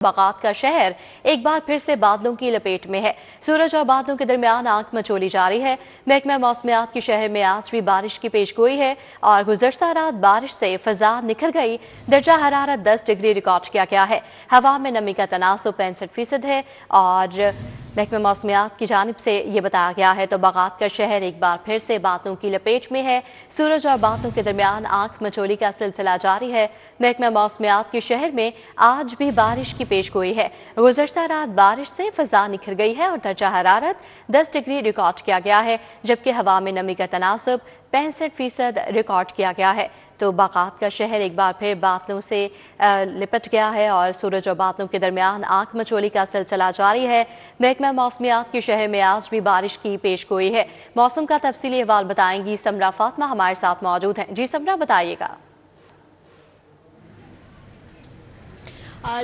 बागात का शहर एक बार फिर से बादलों की लपेट में है। सूरज और बादलों के दरमियान आंख मचोली जारी है। महकमा मौसमियात के शहर में आज भी बारिश की पेशगोई है और गुज़श्ता रात बारिश से फजा निखर गई। दर्जा हरारत 10 डिग्री रिकॉर्ड किया गया है। हवा में नमी का तनासुब 65% है और महकमा मौसमियात की जानिब से ये बताया गया है। तो बागात का शहर एक बार फिर से बादलों की लपेट में है। सूरज और बादलों के दरमियान आंख मचोली का सिलसिला जारी है। महकमा मौसमियात के शहर में आज भी बारिश की पेशगोई है। गुज़श्ता रात बारिश से फजा निखर गई है और दर्जा हरारत 10 डिग्री रिकॉर्ड किया गया है, जबकि हवा में नमी का तनासुब 65% रिकॉर्ड किया गया है। तो बागात का शहर एक बार फिर बादलों से लिपट गया है और सूरज और बादलों के दरमियान आंख मचोली का सिलसिला जारी है। महकमा मौसमियात के शहर में आज भी बारिश की पेशगोई है। मौसम का तफसीली अहवाल बताएंगी समरा फातिमा, हमारे साथ मौजूद हैं। जी समरा, बताइएगा।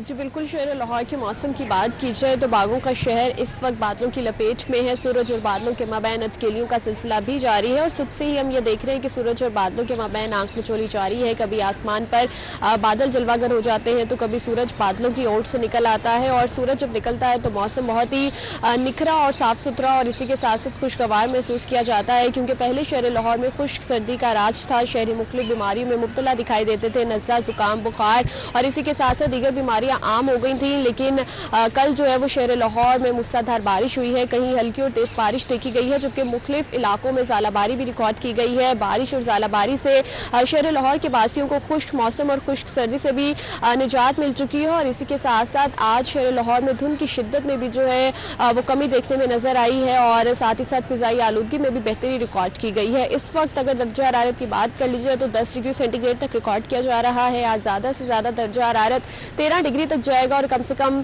जी बिल्कुल, शहर लाहौर के मौसम की बात की जाए तो बागों का शहर इस वक्त बादलों की लपेट में है। सूरज और बादलों के माबैन अटकेलियों का सिलसिला भी जारी है और सुबह से ही हम ये देख रहे हैं कि सूरज और बादलों के माबैन आंख मचोली जारी है। कभी आसमान पर बादल जलवागर हो जाते हैं तो कभी सूरज बादलों की ओट से निकल आता है और सूरज जब निकलता है तो मौसम बहुत ही निखरा और साफ़ सुथरा और इसी के साथ साथ खुशगवार महसूस किया जाता है, क्योंकि पहले शहर लाहौर में खुश्क सर्दी का राज था। शहरी मुख्तलिफ बीमारियों में मुब्तला दिखाई देते थे, नज़ला, जुकाम, बुखार और इसी के साथ साथ दीगर बीमारियां आम हो गई थी। लेकिन कल जो है वो शहर लाहौर में मूसलाधार बारिश हुई है। कहीं हल्की और तेज़ बारिश देखी गई है, जबकि मुख्तलिफ इलाकों में ज़ालाबारी भी रिकॉर्ड की गई है। बारिश और ज़ालाबारी से शहर लाहौर के वासियों को खुश्क मौसम और खुश्क सर्दी से भी निजात मिल चुकी है और इसी के साथ साथ आज शहर लाहौर में धुंध की शिद्दत में भी जो है वो कमी देखने में नजर आई है और साथ ही साथ फिजाई आलूदगी में भी बेहतरी रिकॉर्ड की गई है। इस वक्त अगर दर्जा हरारत की बात कर लीजिए तो 10 डिग्री सेंटीग्रेड तक रिकॉर्ड किया जा रहा है। आज ज़्यादा से ज़्यादा दर्जा हरारत 13 डिग्री तक जाएगा और कम से कम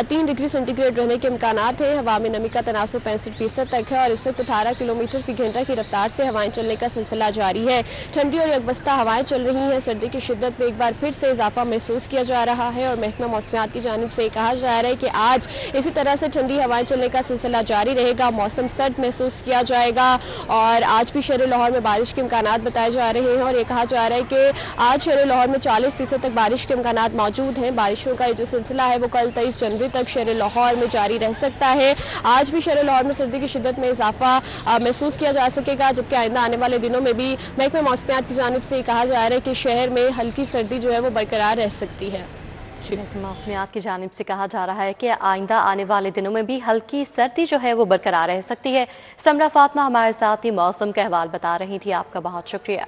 3 डिग्री सेंटीग्रेड रहने के इम्कानात है। हवा में नमी का तनासुब 65% तक है और इस वक्त 18 किलोमीटर फी घंटा की रफ्तार से हवाएं चलने का सिलसिला जारी है। ठंडी और यकबस्ता हवाएं चल रही हैं। सर्दी की शिद्दत में एक बार फिर से इजाफा महसूस किया जा रहा है और महकमा मौसमियात की जानिब से कहा जा रहा है कि आज इसी तरह से ठंडी हवाएं चलने का सिलसिला जारी रहेगा। मौसम सर्द महसूस किया जाएगा और आज भी शहर लाहौर में बारिश के इम्कानात बताए जा रहे हैं और ये कहा जा रहा है कि आज शहर लाहौर में 40% तक बारिश के इम्कानात मौजूद हैं। बारिशों का जो सिलसिला है वो कल 23 जनवरी तक शहर लाहौर में जारी रह सकता है। आज भी शहर लाहौर में सर्दी की शिद्दत में इजाफा महसूस किया जा सकेगा, जबकि आइंदा आने वाले दिनों में भी महकमा मौसमियात की जानिब से कहा जा रहा है कि शहर में हल्की सर्दी जो है वो बरकरार रह सकती है। मौसमियात की जानिब से कहा जा रहा है कि आइंदा आने वाले दिनों में भी हल्की सर्दी जो है वो बरकरार रह सकती है। समरा फातिमा हमारे साथ ही मौसम का अहवाल बता रही थी, आपका बहुत शुक्रिया।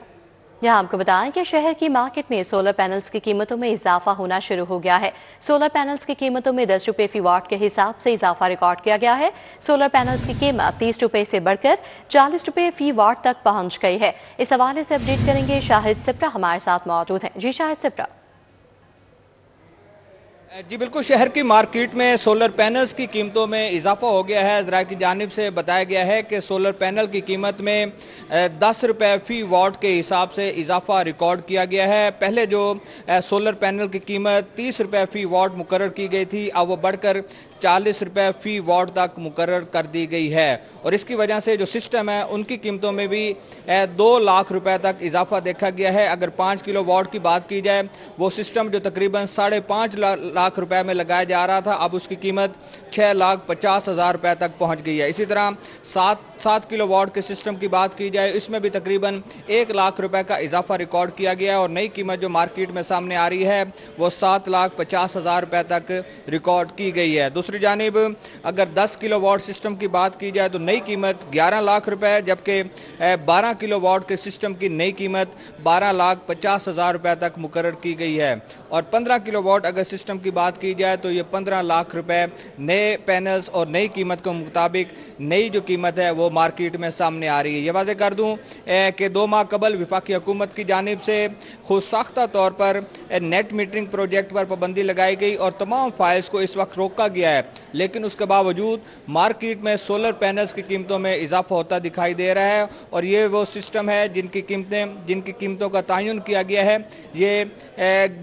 यहाँ आपको बताएं कि शहर की मार्केट में सोलर पैनल्स की कीमतों में इजाफा होना शुरू हो गया है। सोलर पैनल्स की कीमतों में 10 रुपये फी वाट के हिसाब से इजाफा रिकॉर्ड किया गया है। सोलर पैनल्स की कीमत 30 रुपये से बढ़कर 40 रुपये फी वाट तक पहुँच गई है। इस हवाले से अपडेट करेंगे शाहिद सिप्रा, हमारे साथ मौजूद हैं। जी शाहिद सिप्रा। जी बिल्कुल, शहर की मार्केट में सोलर पैनल्स की कीमतों में इजाफा हो गया है। ज़रा की जानिब से बताया गया है कि सोलर पैनल की कीमत में 10 रुपये फ़ी वाट के हिसाब से इजाफा रिकॉर्ड किया गया है। पहले जो सोलर पैनल की कीमत 30 रुपये फ़ी वाट मुकर्रर की गई थी, अब वो बढ़कर 40 रुपये फ़ी वाट तक मुकर्रर कर दी गई है और इसकी वजह से जो सिस्टम है उनकी कीमतों में भी 2 लाख रुपए तक इजाफा देखा गया है। अगर 5 किलो वाट की बात की जाए, वो सिस्टम जो तकरीबन 5.5 लाख रुपए में लगाया जा रहा था, अब उसकी कीमत 6,50,000 रुपए तक पहुंच गई है। इसी तरह 7 किलो वाट के सिस्टम की बात की जाए, इसमें भी तकरीबन 1 लाख रुपए का इजाफा रिकॉर्ड किया गया है और नई कीमत जो मार्केट में सामने आ रही है वो 7,50,000 रुपए तक रिकॉर्ड की गई है। दूसरी जानिब अगर 10 किलो वाट सिस्टम की बात की जाए तो नई कीमत 11 लाख रुपए है, जबकि 12 किलो वाट के सिस्टम की नई कीमत 12,50,000 रुपए तक मुकर्रर की गई है और 15 किलो वाट अगर सिस्टम की बात की जाए तो ये 15 लाख रुपए नए पैनल्स और नई कीमत के मुताबिक नई जो कीमत है वो मार्केट में सामने आ रही है। ये वादे कर दूं कि 2 माह कबल वफाकी हुकूमत की जानिब से खुद साख्ता तौर पर नेट मीटरिंग प्रोजेक्ट पर पाबंदी लगाई गई और तमाम फाइल्स को इस वक्त रोका गया है, लेकिन उसके बावजूद मार्केट में सोलर पैनल्स की कीमतों में इजाफा होता दिखाई दे रहा है और ये वो सिस्टम है जिनकी कीमतों का तयन किया गया है, ये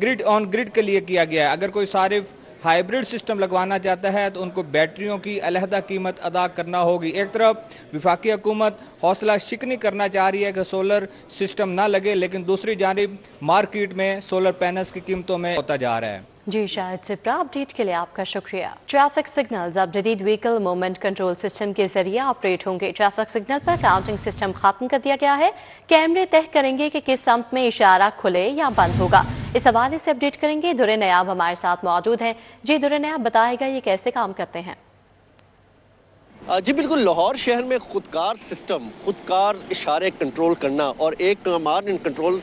ग्रिड ऑन ग्रिड के लिए किया गया है। अगर कोई सारिफ हाइब्रिड सिस्टम लगवाना चाहता है तो उनको बैटरियों की अलहदा कीमत अदा करना होगी। एक तरफ वफाकी हुकूमत हौसला शिकनी करना चाह रही है कि सोलर सिस्टम ना लगे, लेकिन दूसरी जानिब मार्केट में सोलर पैनल्स की कीमतों में होता जा रहा है। जी शायद सिप्रा, अपडेट के लिए आपका शुक्रिया। ट्रैफिक सिग्नल्स अब जदीद व्हीकल मूवमेंट कंट्रोल सिस्टम के जरिए ऑपरेट होंगे। ट्रैफिक सिग्नल पर काउंटिंग सिस्टम खत्म कर दिया गया है। कैमरे तय करेंगे कि किस समत में इशारा खुले या बंद होगा। इस हवाले से अपडेट करेंगे दुर्रे नयाब हमारे साथ मौजूद हैं। जी दुर्रे नयाब, बताएगा ये कैसे काम करते हैं? जी बिल्कुल, लाहौर शहर में खुदकार सिस्टम, खुदकार इशारे कंट्रोल करना और एक कमांड कंट्रोल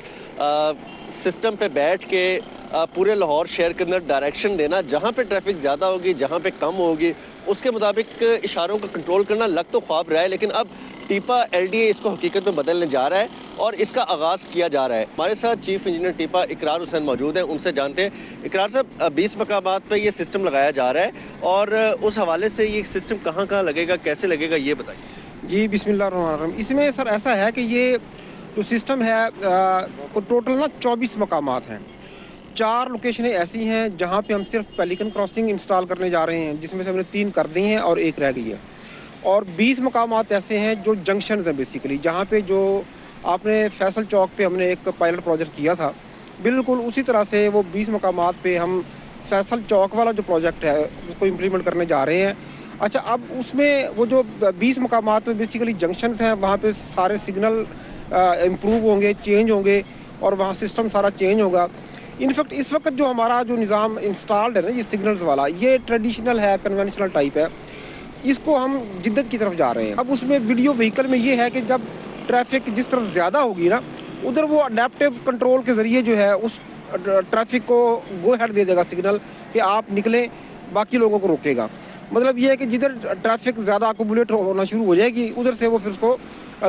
सिस्टम पे बैठ के पूरे लाहौर शहर के अंदर डायरेक्शन देना, जहाँ पे ट्रैफिक ज़्यादा होगी, जहाँ पे कम होगी, उसके मुताबिक इशारों का कंट्रोल करना लग तो ख्वाब रहा है, लेकिन अब टीपा LDA इसको हकीकत में बदलने जा रहा है और इसका आगाज़ किया जा रहा है। हमारे साथ चीफ इंजीनियर टीपा इकरार हुसैन मौजूद हैं, उनसे जानते हैं। इकरार साहब, 20 मकामात पे ये सिस्टम लगाया जा रहा है और उस हवाले से ये सिस्टम कहाँ कहाँ लगेगा, कैसे लगेगा, ये बताइए। जी बिस्मिल्लाहिर्रहमानिर्रहीम। इसमें सर ऐसा है कि ये जो सिस्टम है टोटल ना 24 मकामात हैं। 4 लोकेशनें ऐसी हैं जहाँ पे हम सिर्फ पेलिकन क्रॉसिंग इंस्टॉल करने जा रहे हैं, जिसमें से हमने 3 कर दी हैं और 1 रह गई है। और 20 मकामात ऐसे हैं जो जंक्शन हैं बेसिकली, जहाँ पे जो आपने फैसल चौक पे हमने एक पायलट प्रोजेक्ट किया था, बिल्कुल उसी तरह से वो 20 मकामात पे हम फैसल चौक वाला जो प्रोजेक्ट है उसको इम्प्लीमेंट करने जा रहे हैं। अच्छा, अब उसमें वो जो 20 मकामात में बेसिकली जंक्शन हैं, वहाँ पे सारे सिग्नल इम्प्रूव होंगे, चेंज होंगे और वहाँ सिस्टम सारा चेंज होगा। इनफैक्ट इस वक्त जो हमारा जो निज़ाम इंस्टॉल्ड है ना, ये सिग्नल्स वाला, ये ट्रेडिशनल है, कन्वेंशनल टाइप है। इसको हम जिद्दत की तरफ जा रहे हैं। अब उसमें वीडियो व्हीकल में ये है कि जब ट्रैफिक जिस तरफ ज़्यादा होगी ना, उधर वो अडेप्टिव कंट्रोल के ज़रिए जो है उस ट्रैफिक को गो हेड दे देगा सिग्नल कि आप निकलें, बाकी लोगों को रोकेगा। मतलब ये है कि जिधर ट्रैफिक ज़्यादा अकोमुलेट होना शुरू हो जाएगी, उधर से वो फिर उसको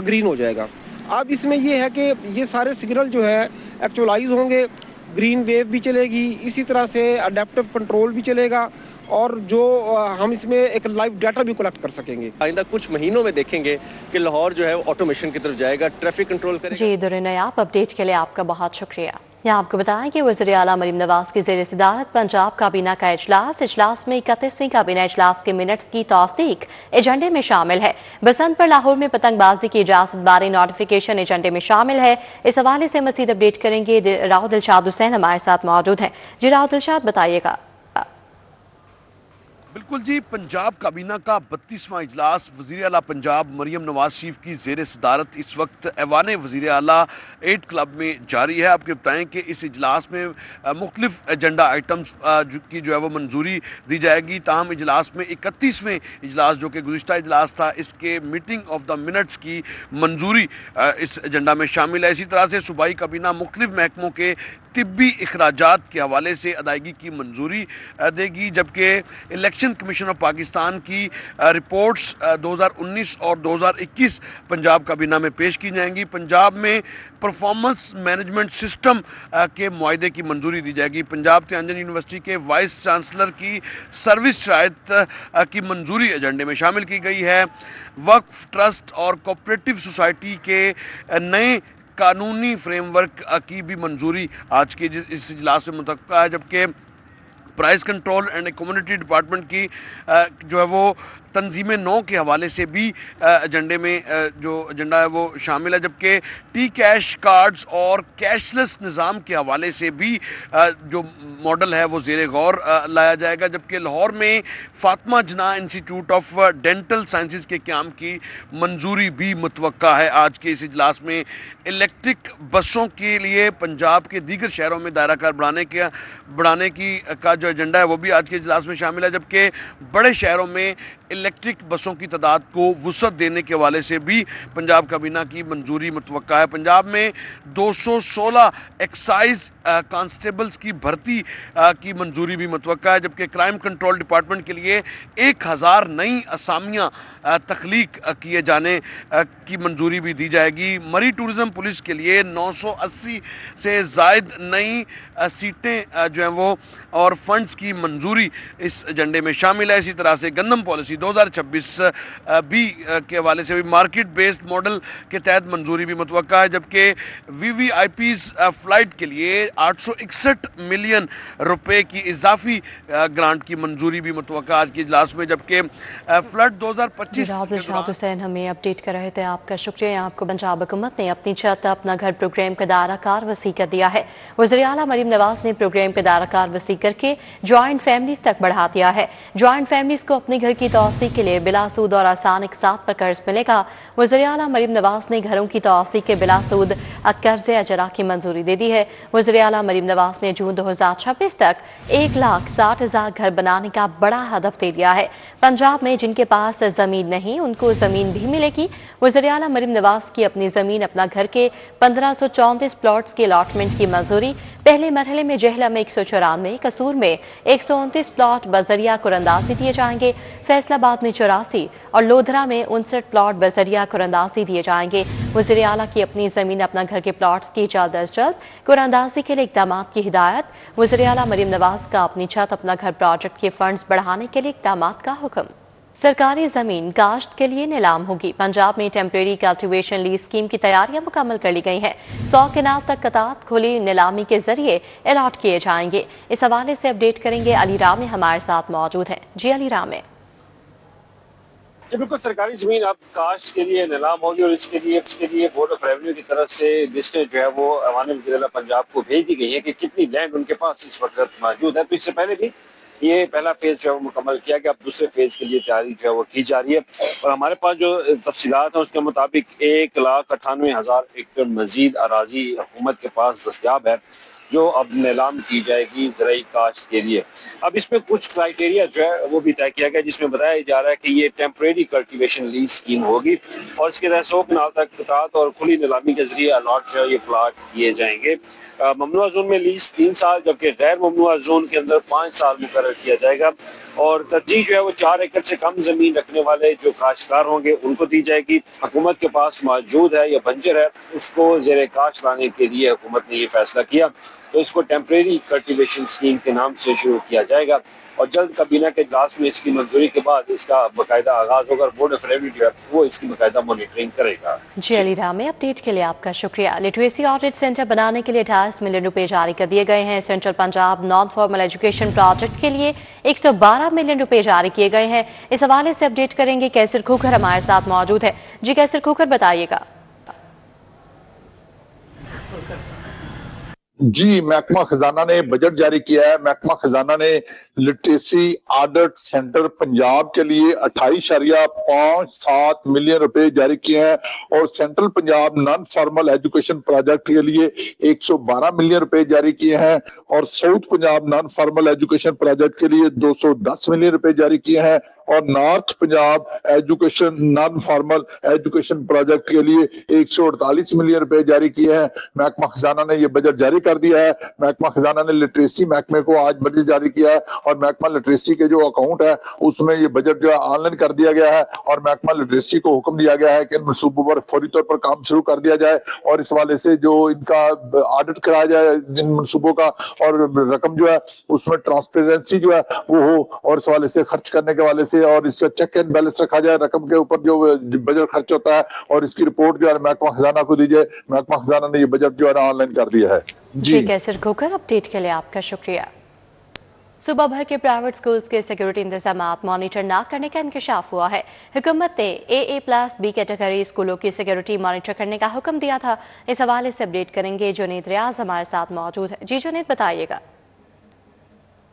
ग्रीन हो जाएगा। अब इसमें ये है कि ये सारे सिग्नल जो है एक्चुअलाइज होंगे, ग्रीन वेव भी चलेगी, इसी तरह से अडेप्टिव कंट्रोल भी चलेगा और जो हम इसमें एक लाइव डाटा भी कलेक्ट कर सकेंगे। आइंदा कुछ महीनों में देखेंगे कि लाहौर जो है ऑटोमेशन की तरफ जाएगा, ट्रैफिक कंट्रोल करेगा। जी दुर्रे नयाब, अपडेट के लिए आपका बहुत शुक्रिया। यहाँ आपको बताएं कि वज़ीर आला मरीम नवाज की ज़ेर सदारत पंजाब काबीना का इजलास में 31वीं काबीना इजलास के मिनट्स की तौसीक एजेंडे में शामिल है। बसंत पर लाहौर में पतंगबाजी की इजाज़त बारी नोटिफिकेशन एजेंडे में शामिल है। इस हवाले से मज़ीद अपडेट करेंगे राव दिलशाद हुसैन हमारे साथ मौजूद हैं। जी राव दिलशाद, बताइएगा। बिल्कुल जी, पंजाब काबीना का 32वां इजलास वज़ीर आला पंजाब मरीम नवाज शरीफ की ज़ेर सदारत इस वक्त ऐवान वज़ीर आला 8 क्लब में जारी है। आपको बताएं कि इस इजलास में मुख्तलिफ एजेंडा आइटम्स की जो है वो मंजूरी दी जाएगी। ताहम इजलास में 31वें इजलास जो कि गुज़िश्ता इजलास था, इसके मीटिंग ऑफ द मिनट्स की मंजूरी इस एजेंडा में शामिल है। इसी तरह से सूबाई काबीना मुख्तलिफ महकमों के तिब्बी अखराजात के हवाले से अदायगी की मंजूरी देगी, जबकि इलेक्शन कमीशन ऑफ पाकिस्तान की रिपोर्ट्स 2019 और 2021 पंजाब काबीना में पेश की जाएंगी। पंजाब में परफॉर्मेंस मैनेजमेंट सिस्टम के मुआहदे की मंजूरी दी जाएगी। पंजाब तियांजन यूनिवर्सिटी के वाइस चांसलर की सर्विस शराइत की मंजूरी एजेंडे में शामिल की गई है। वक्फ ट्रस्ट और कोऑपरेटिव सोसाइटी के नए कानूनी फ्रेमवर्क की भी मंजूरी आज के इस इजलास में मुतक्का है, जबकि price control and community department की जो है वो तंजीम 9 के हवाले से भी एजेंडे में जो एजेंडा है वो शामिल है, जबकि टी कैश कार्ड्स और कैशलेस निज़ाम के हवाले से भी जो मॉडल है वो ज़ेर गौर लाया जाएगा। जबकि लाहौर में फातिमा जना इंस्टीट्यूट ऑफ डेंटल साइंसेज के क़याम की मंजूरी भी मुतवक्का है। आज के इस इजलास में इलेक्ट्रिक बसों के लिए पंजाब के दीगर शहरों में दायरा कार बढ़ाने का जो एजेंडा है वो भी आज के इजलास में शामिल है, जबकि बड़े शहरों में इलेक्ट्रिक बसों की तादाद को वुसअत देने के हवाले से भी पंजाब काबीना की मंजूरी मुतवक्का है। पंजाब में 216 एक्साइज कांस्टेबल्स की भर्ती की मंजूरी भी मुतवक्का है, जबकि क्राइम कंट्रोल डिपार्टमेंट के लिए 1000 नई असामियाँ तख्लीक किए जाने की मंजूरी भी दी जाएगी। मरी टूरिज़म पुलिस के लिए 980 से ज़ायद नई सीटें जो हैं वो और फंड्स की मंजूरी इस एजेंडे में शामिल है। इसी तरह से गंदम पॉलिसी 2026 भी के हवाले से भी मार्केट बेस्ड मॉडल के तहत मंजूरी भी मुतवक्का है, जबकि VVIPs फ्लाइट के लिए 861 मिलियन रुपए की इजाफी ग्रांट की मंजूरी भी मुतवक्का आज के इजलास में, जबकि फ्लड 2025 हुसैन हमें अपडेट कर रहे थे, आपका शुक्रिया। आपको पंजाब हुकूमत ने अपनी छत अपना घर प्रोग्राम का दायरा कार वसी कर दिया है। वज़ीर आला मरीम नवाज ने प्रोग्राम का दायरा कार वसी करके जॉइंट फैमिलीज तक बढ़ा दिया है। जॉइंट फैमिलीज को अपने घर की तोसी के लिए बिला सूद और आसान इकसात पर कर्ज मिलेगा। वज़ीर-ए-आला मरीम नवाज ने घरों की तोसी के बिला सूद कर्ज अजरा की मंजूरी दे दी है। वज़ीर-ए-आला मरीम नवाज ने जून 2026 तक 1,60,000 घर बनाने का बड़ा हदफ दे दिया है। पंजाब में जिनके पास जमीन नहीं उनको जमीन भी मिलेगी। वज़ीर-ए-आला मरीम नवाज की अपनी जमीन अपना घर के 1534 प्लॉट्स की अलॉटमेंट की मंजूरी। पहले मरहले में जहला में 194, कसूर में 129 प्लॉट बजरिया कुरंदाजी दिए जाएंगे। फैसलाबाद में 84 और लोधरा में 59 प्लॉट बजरिया कुरंदाजी दिए जाएंगे। वज़ीर-ए-आला की अपनी जमीन अपना घर के प्लॉट्स की जल्द अज जल्द कुरंदाजी के लिए इक़दाम की हिदायत। वज़ीर-ए-आला मरीम नवाज का अपनी छत अपना घर प्रोजेक्ट के फंड्स बढ़ाने के लिए इक़दाम का हुक्म। सरकारी जमीन काश्त के लिए नीलाम होगी। पंजाब में टेम्परेरी कल्टीवेशन लीज स्कीम की तैयारियां मुकम्मल कर ली गई हैं। 100 केनाल तक कतात खुली नीलामी के जरिए अलॉट किए जाएंगे। इस हवाले से अपडेट करेंगे अली राम हमारे साथ मौजूद हैं। जी अली राम। जी बिल्कुल, सरकारी जमीन अब काश्त के लिए नीलाम होगी और इसके लिए बोर्ड ऑफ रेवेन्यू की तरफ से लिस्टें जो है वो अवान वज़ीर-ए-आला पंजाब को भेज दी गई है कि कितनी लैंड उनके पास इस वक्त मौजूद है। तो इससे पहले भी ये पहला फेज जो है वो मुकम्मल किया गया, अब दूसरे फेज के लिए तैयारी जो है वो की जा रही है। और हमारे पास जो तफसीलात हैं उसके मुताबिक 1,98,000 एकड़ मजीद अराजी हुकूमत के पास दस्तियाब है जो अब नीलाम की जाएगी ज़राई काश्त के लिए। अब इसमें कुछ क्राइटेरिया जो है वो भी तय किया गया, जिसमें बताया जा रहा है कि ये टेम्परेरी कल्टीवेशन लीज स्कीम होगी और इसके तहत 100 कनाल तक कतात और खुली नीलामी के जरिए अलॉट जो है ये प्लाट किए जाएंगे। ममनुआ जोन में लीज 3 साल जबकि गैर ममनुआ जोन के अंदर 5 साल मुकर्रर किया जाएगा और तरजीह जो है वो 4 एकड़ से कम जमीन रखने वाले जो काश्तकार होंगे उनको दी जाएगी। हुकूमत के पास मौजूद है या बंजर है उसको ज़ेरे काश्त लाने के लिए हुकूमत ने ये फैसला किया, तो इसको टेम्परेरी कल्टीवेशन स्कीम के नाम से शुरू किया जाएगा और जल्द काबीना के इजलास में इसकी मंजूरी के बाद इसका बाकायदा आगाज होगा। बोर्ड ऑफ रेवेन्यू जो है वो इसकी बाकायदा मॉनिटरिंग करेगा। जी अली राम, अपडेट के लिए आपका शुक्रिया। लिटरेसी ऑडिट सेंटर बनाने के लिए 28 मिलियन रुपए जारी कर दिए गए हैं। Central Punjab non formal education project के लिए 112 मिलियन रुपए जारी किए गए हैं। इस हवाले से अपडेट करेंगे कैसर खोखर हमारे साथ मौजूद है। जी कैसर खोखर, बताइएगा। जी, महकमा खजाना ने बजट जारी किया है। महकमा खजाना ने लिटरेसी ऑडिट सेंटर पंजाब के लिए 28.57 मिलियन रुपए जारी किए हैं और central Punjab non formal education project के लिए 112 मिलियन रुपए जारी किए हैं और south Punjab non formal education project के लिए 210 मिलियन रुपए जारी किए हैं और north Punjab education non formal education project के लिए 148 मिलियन रुपए जारी किए हैं। महकमा खजाना ने यह बजट जारी कर दिया है। महकमा खजाना ने लिटरेसी महकमे को आज बजट जारी किया है और महकमा लिटरेसी के जो अकाउंट है उसमें ये बजट जो है ऑनलाइन कर दिया गया है और महकमा लिटरेसी को हुक्म दिया गया है कि इन मनसूबों पर फौरी तौर पर काम शुरू कर दिया जाए और इस हवाले से जो इनका ऑडिट कराया जाए इन मनसूबों का और रकम जो है उसमें ट्रांसपेरेंसी जो है वो हो और इस हवाले से खर्च करने के हवाले से और इसका चेक एंड बैलेंस रखा जाए रकम के ऊपर जो बजट खर्च होता है और इसकी रिपोर्ट जो है महकमा खजाना को दी जाए। महकमा खजाना ने ये बजट जो है ऑनलाइन कर दिया है। जी कैसर खोखर, अपडेट के लिए आपका शुक्रिया। सुबह भर के प्राइवेट स्कूल्स के सिक्योरिटी इंतजामात मॉनिटर न करने का इंकशाफ हुआ है। हुकूमत ने AA+B कैटेगरी स्कूलों की सिक्योरिटी मॉनिटर करने का हुक्म दिया था। इस हवाले से अपडेट करेंगे जुनैद रियाज हमारे साथ मौजूद है। जी जुनैद, बताइएगा।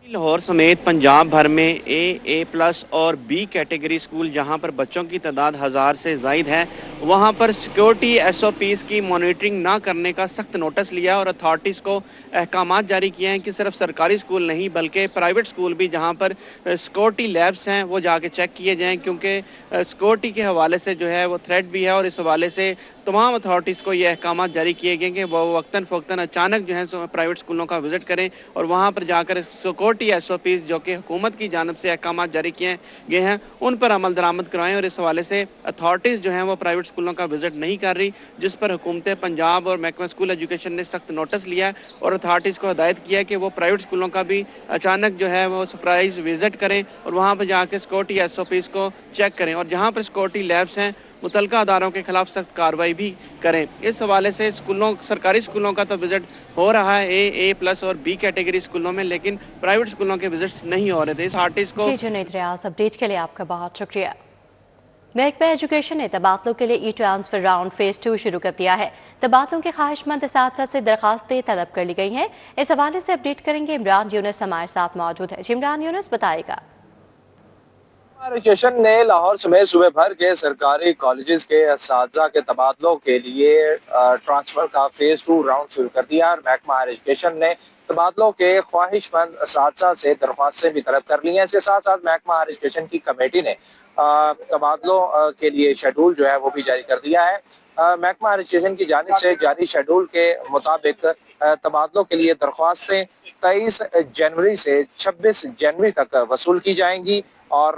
लाहौर समेत पंजाब भर में AA+ और B कैटेगरी स्कूल जहां पर बच्चों की तादाद 1000 से ज़ायद है वहां पर सिक्योरिटी SOPs की मॉनिटरिंग ना करने का सख्त नोटिस लिया और अथॉरिटीज़ को अहकामात जारी किए हैं कि सिर्फ सरकारी स्कूल नहीं बल्कि प्राइवेट स्कूल भी जहां पर सिक्योरिटी लैब्स हैं वो जाके चेक किए जाएँ, क्योंकि सिक्योरिटी के हवाले से जो है वो थ्रेट भी है और इस हवाले से तमाम अथॉरिटीज़ को ये अहकामात जारी किए गए कि वो वक्तन फ़वक्तन अचानक जो है प्राइवेट स्कूलों का विज़िट करें और वहाँ पर जाकर सिक्योरिटी SOPs जो कि हुकूमत की जानिब से अहकामात जारी किए गए हैं उन पर अमल दरामद करवाएं और इस हवाले से अथॉरिटीज़ जो हैं वो प्राइवेट स्कूलों का विज़िट नहीं कर रही, जिस पर हुकूमत पंजाब और महकमा स्कूल एजुकेशन ने सख्त नोटिस लिया है और अथॉरिटीज़ को हिदायत किया है कि वो प्राइवेट स्कूलों का भी अचानक जो है वो सरप्राइज विज़िट करें और वहाँ पर जाकर सिक्योरिटी SOPs को चेक करें और जहाँ पर सिक्योरिटी लैब्स हैं मुतलका अदारों के खिलाफ सख्त कार्रवाई भी करें। इस हवाले से स्कूलों सरकारी स्कूलों का तो विज़िट हो रहा है AA+ और B कैटेगरी स्कूलों में, लेकिन प्राइवेट स्कूलों के विजिट्स नहीं हो रहे थे। इस आर्टिस्ट को जी जुनैद रियाज, अपडेट के लिए आपका बहुत शुक्रिया। महकमा एजुकेशन ने तबादलों के लिए ई ट्रांसफर राउंड फेज 2 शुरू कर दिया है। तबादलों के ख्वाहिशमंद असातिज़ा से दरखास्तें तलब कर ली गई हैं। इस हवाले से अपडेट करेंगे इमरान यूनुस, हमारे साथ मौजूद है। इमरान यूनुस बताएगा। एजुकेशन ने लाहौर समेत सूबे भर के सरकारी कॉलेजेस के असातिज़ा के तबादलों के लिए ट्रांसफर का फेज 2 राउंड शुरू कर दिया और महकमा एजुकेशन ने तबादलों के ख्वाहिशमंद असातिज़ा से दरख्वास्तें भी तलब कर ली हैं। इसके साथ साथ महकमा एजुकेशन की कमेटी ने तबादलों के लिए शेड्यूल जो है वो भी जारी कर दिया है। महकमा एजुकेशन की जानिब से जारी शेड्यूल के मुताबिक तबादलों के लिए दरख्वास्तें 23 जनवरी से 26 जनवरी तक वसूल की जाएंगी और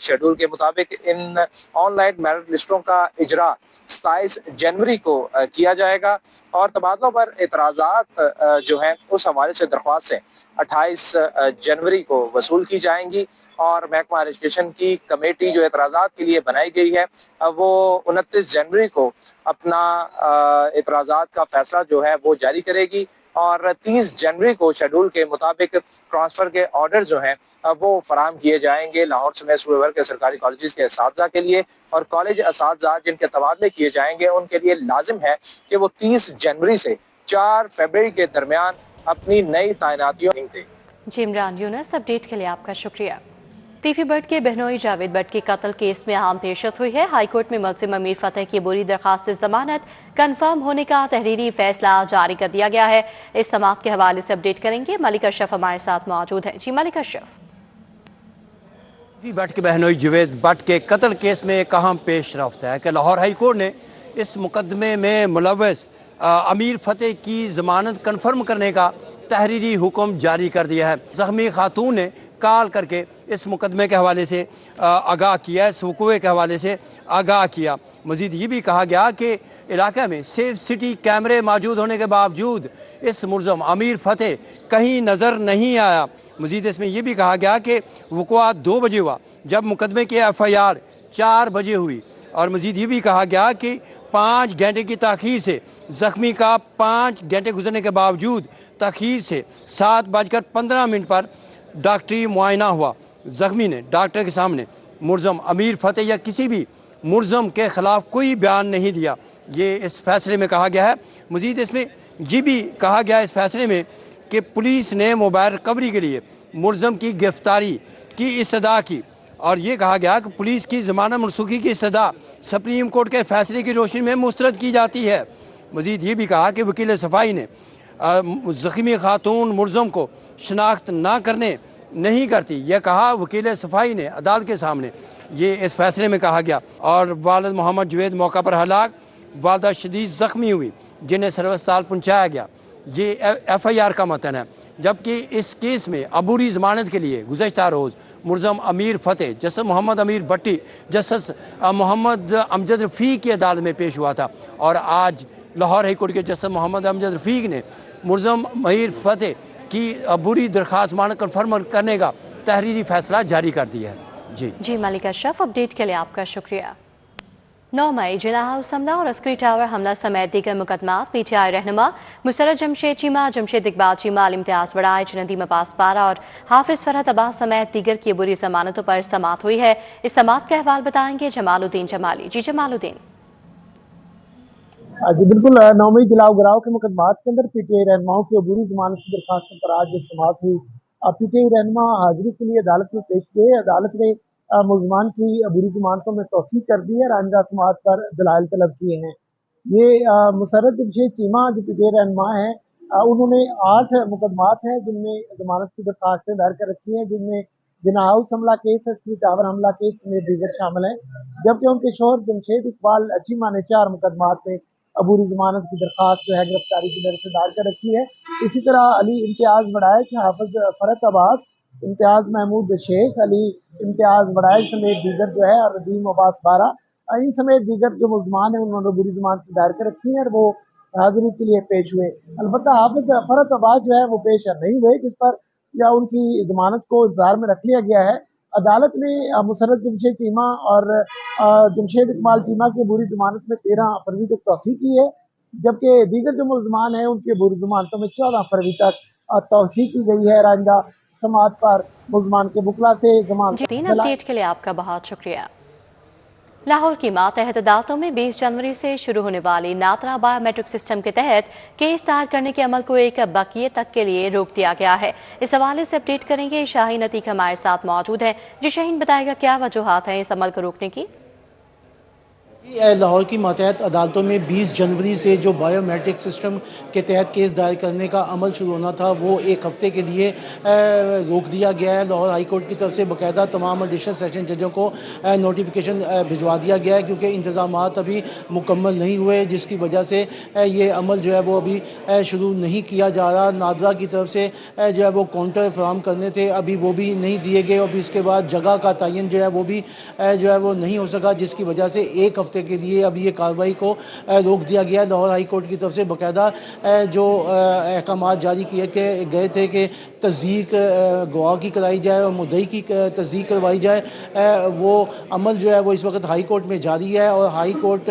शेड्यूल के मुताबिक इन ऑनलाइन मेरिट लिस्टों का इजरा 27 जनवरी को किया जाएगा और तबादलों पर एतराज़ात जो हैं उस हवाले से दरख्वास्तें 28 जनवरी को वसूल की जाएंगी और महकमा एजुकेशन की कमेटी जो एतराज़ात के लिए बनाई गई है वो 29 जनवरी को अपना एतराज़ात का फैसला जो है वो जारी करेगी और 30 जनवरी को शेड्यूल के मुताबिक ट्रांसफ़र के ऑर्डर जो हैं वो फराहम किए जाएंगे लाहौर समेत सूबे भर के सरकारी कॉलेजेस के असातिज़ा के लिए और कॉलेज असातिज़ा जिनके तबादले किए जाएंगे उनके लिए लाजिम है कि वो 30 जनवरी से 4 फरवरी के दरमियान अपनी नई तैनातियों दें। जी इमरान यूनुस, अपडेट के लिए आपका शुक्रिया। तीफी भट्ट के बहनोई जावेद भट्ट के कत्ल केस में अहम पेशरत हुई है। हाईकोर्ट में मुलजिम अमीर फतेह की बुरी दरखास्त जमानत कन्फर्म होने का तहरीरी फैसला जारी कर दिया गया है। इस समाअत के हवाले से अपडेट करेंगे मलिक अशरफ, हमारे साथ मौजूद है। जी मलिक अशरफ। तीफी भट्ट के बहनोई जावेद भट्ट के कत्ल केस में एक अहम पेशरफ्त है कि लाहौर हाई कोर्ट ने इस मुकदमे में मुलव्वस अमीर फतेह की जमानत कन्फर्म करने का तहरीरी हुक्म जारी कर दिया है। ज़ख्मी खातून ने कॉल करके इस मुकदमे के हवाले से आगाह किया, इस वक़ूए के हवाले से आगाह किया। मज़ीद ये भी कहा गया कि इलाके में सेफ सिटी कैमरे मौजूद होने के बावजूद इस मुलज़म अमीर फतेह कहीं नज़र नहीं आया। मज़ीद इसमें यह भी कहा गया कि वक़ूआ 2 बजे हुआ जब मुकदमे की FIR 4 बजे हुई और मज़ीद ये भी कहा गया कि 5 घंटे की ताख़ीर से ज़ख्मी का 5 घंटे गुजरने के बावजूद ताख़ीर से 7:15 पर डॉक्टरी मुआयना हुआ। ज़ख्मी ने डॉक्टर के सामने मुलज़म अमीर फतेह या किसी भी मुलज़म के ख़िलाफ़ कोई बयान नहीं दिया। ये इस फैसले में कहा गया है। मज़ीद इसमें ये भी कहा गया इस फैसले में कि पुलिस ने मोबाइल रिकवरी के लिए मुलज़म की गिरफ़्तारी की इस्तदा की और ये कहा गया कि पुलिस की ज़मानत मनसूखी की इस्तदा सुप्रीम कोर्ट के फैसले की रोशनी में मुस्तरद की जाती है। मज़ीद ये भी कहा कि वकील सफ़ाई ने ज़ख्मी खातून मुलज़म को शनाख्त ना करने नहीं करती, यह कहा वकील सफ़ाई ने अदालत के सामने। ये इस फैसले में कहा गया और वालिद मोहम्मद जवेद मौका पर हलाक, वालदा शदीद ज़ख्मी हुई जिन्हें सदर अस्पताल पहुँचाया गया। ये FIR का मतन है। जबकि इस केस में अबूरी ज़मानत के लिए गुज़श्ता रोज़ मुलज़म अमीर फतेह जस्टिस मोहम्मद अमीर भट्टी जस्टिस मोहम्मद अमजद रफ़ीक की अदालत में पेश हुआ था और आज लाहौर हाई कोर्ट के जस्टिस मोहम्मद अमजद रफ़ीक ने मुलज़म अमीर फतेह की अबूरी दरख्वास्त ज़मानत कन्फर्म करने का तहरीरी फैसला जारी कर दिया है। जी मलिक अशरफ, अपडेट के लिए आपका शुक्रिया। 9 मई जिना हाउस हमला और अस्करी टावर हमला समेत दीगर मुकदमात PTI रहनुमा मुसर्रत जमशेद चीमा, जमशेद इकबाल चीमा, अल इम्तियाज़ वड़ाइच, नदीम अब्बास पारा और हाफिज़ फरहत अब्बास समेत दीगर की बुरी जमानतों पर समाअत हुई है। इस समाअत के अहवाल बताएंगे जमालुद्दीन जमाली। जी जमालुद्दीन। जी बिल्कुल, 9 मई जलाओ गिराव के मुकदमात के अंदर PTI रहनुमाओं की अबूरी जमानत की दरखास्तों पर आज समाअत हुई। PTI रहनुमा हाजिरी के लिए अदालत में पेश हुए। अदालत ने मुलजमान की अबूरी जमानतों में तौसीक कर दी है। आइंदा समाअत पर दलाइल तलब किए हैं। ये मुसर्रत जमशेद चीमा जो PTI रहनुमा हैं, उन्होंने 8 मुकदमात हैं जिनमें जमानत की दरखास्तें दायर कर रखी हैं, जिनमें जिना हाउस हमला केस, अस्करी टावर हमला केस समेत दीगर शामिल हैं। जबकि उनके शोहर जमशेद इकबाल चीमा ने 4 मुकदमात में अबूरी जमानत की दरखास्त जो है गिरफ्तारी की दर से दायर कर रखी है। इसी तरह अली इम्तियाज़ वड़ाइच, हाफिज फरहत अब्बास, इम्तियाज़ महमूद शेख, अली इम्तियाज़ वड़ाइच समेत दीगर जो है और नदीम अब्बास बारा, इन समेत दीगर जो मुलजमान हैं उन्होंने अबूरी जमानत दायर कर रखी है और वो हाजिरी के लिए पेश हुए। अलबत्ता हाफिज फरहत अब्बास जो है वो पेश नहीं हुए, जिस पर या उनकी जमानत को इंतजार में रख लिया गया है। अदालत ने मुसर्रत जमशेद चीमा और जमशेद इकबाल चीमा की अबूरी जमानत में 13 फरवरी तक तौसीक की है, जबकि दीगर जो मुलजमान हैं उनकी अबूरी जमानतों में 14 फरवरी तक तौसीक की गई है। आइंदा समाअत पर मुलजमान के बुकला से जमानत। अपडेट के लिए आपका बहुत शुक्रिया। लाहौर की मातहत अदालतों में 20 जनवरी से शुरू होने वाली नातरा बायोमेट्रिक सिस्टम के तहत केस दायर करने के अमल को एक बकिए तक के लिए रोक दिया गया है। इस हवाले से अपडेट करेंगे शाहीन अतीक हमारे साथ मौजूद है। जी शाहीन, बताएगा क्या वजूहात हैं इस अमल को रोकने की? लाहौर की मातहत अदालतों में 20 जनवरी से जो बायोमेट्रिक सिस्टम के तहत केस दायर करने का अमल शुरू होना था वो एक हफ्ते के लिए रोक दिया गया है। लाहौर हाई कोर्ट की तरफ से बाकायदा तमाम एडिशनल सेशन जजों को नोटिफिकेशन भिजवा दिया गया है, क्योंकि इंतज़ामात अभी मुकम्मल नहीं हुए, जिसकी वजह से ये अमल जो है वो अभी शुरू नहीं किया जा रहा। नादरा की तरफ से जो है वो काउंटर फराहम करने थे, अभी वो भी नहीं दिए गए। और इसके बाद जगह का तयन जो है वो भी जो है वो नहीं हो सका, जिसकी वजह से एक हफ्ते के लिए अभी ये कार्रवाई को रोक दिया गया। लाहौर हाई कोर्ट की तरफ से बाकायदा जो अहकाम जारी किए गए थे कि तस्दीक गवाह की कराई जाए और मुद्दई की तस्दीक करवाई जाए, वो अमल जो है वो इस वक्त हाई कोर्ट में जारी है। और हाई कोर्ट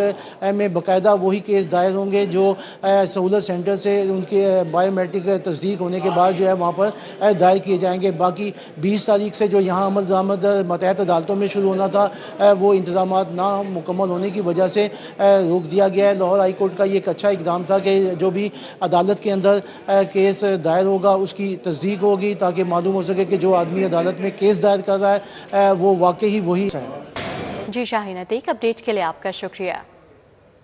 में बाकायदा वही केस दायर होंगे जो सहूलत सेंटर से उनके बायोमेट्रिक तस्दीक होने के बाद जो है वहाँ पर दायर किए जाएंगे। बाकी 20 तारीख से जो यहाँ अमल दरामद मतहत अदालतों में शुरू होना था वो इंतजामात ना मुकम्मल होने की वजह से रोक दिया गया है। लाहौर हाई कोर्ट का ये एक अच्छा इकदाम था कि जो भी अदालत के अंदर केस दायर होगा उसकी तस्दीक होगी, ताकि मालूम हो सके कि जो आदमी अदालत में केस दायर कर रहा है वो वाकई ही वही है। जी शाहीन अतीक, अपडेट के लिए आपका शुक्रिया।